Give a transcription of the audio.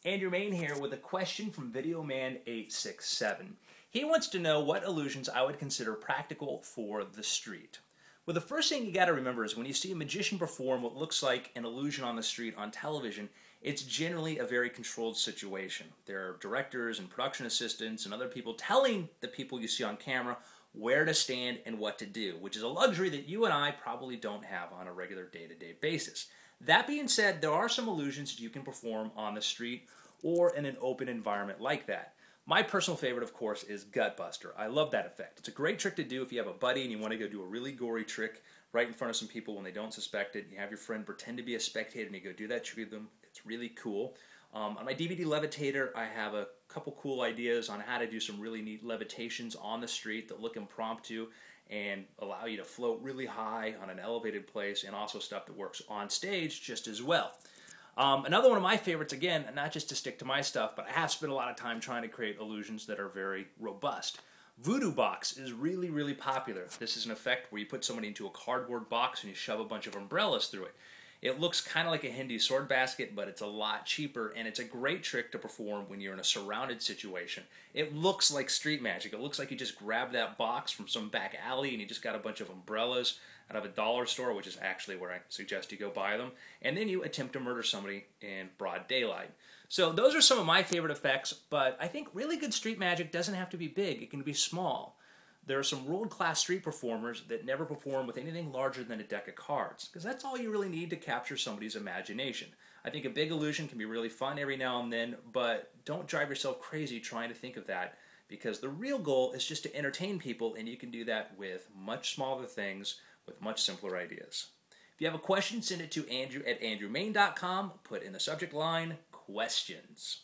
Andrew Main here with a question from Videoman867. He wants to know what illusions I would consider practical for the street. Well, the first thing you got to remember is when you see a magician perform what looks like an illusion on the street on television, it's generally a very controlled situation. There are directors and production assistants and other people telling the people you see on camera where to stand and what to do, which is a luxury that you and I probably don't have on a regular day-to-day basis. That being said, there are some illusions that you can perform on the street or in an open environment like that. My personal favorite, of course, is Gutbuster. I love that effect. It's a great trick to do if you have a buddy and you want to go do a really gory trick right in front of some people when they don't suspect it. You have your friend pretend to be a spectator and you go do that trick with them. It's really cool. On my DVD Levitator, I have a couple cool ideas on how to do some really neat levitations on the street that look impromptu and allow you to float really high on an elevated place, and also stuff that works on stage just as well. Another one of my favorites, again, not just to stick to my stuff, but I have spent a lot of time trying to create illusions that are very robust. Voodoo Box is really, really popular. This is an effect where you put somebody into a cardboard box and you shove a bunch of umbrellas through it. It looks kind of like a Hindi sword basket, but it's a lot cheaper, and it's a great trick to perform when you're in a surrounded situation. It looks like street magic. It looks like you just grab that box from some back alley and you just got a bunch of umbrellas out of a dollar store, which is actually where I suggest you go buy them, and then you attempt to murder somebody in broad daylight. So those are some of my favorite effects, but I think really good street magic doesn't have to be big. It can be small. There are some world-class street performers that never perform with anything larger than a deck of cards, because that's all you really need to capture somebody's imagination. I think a big illusion can be really fun every now and then, but don't drive yourself crazy trying to think of that, because the real goal is just to entertain people, and you can do that with much smaller things, with much simpler ideas. If you have a question, send it to Andrew at andrewmain.com. Put in the subject line, questions.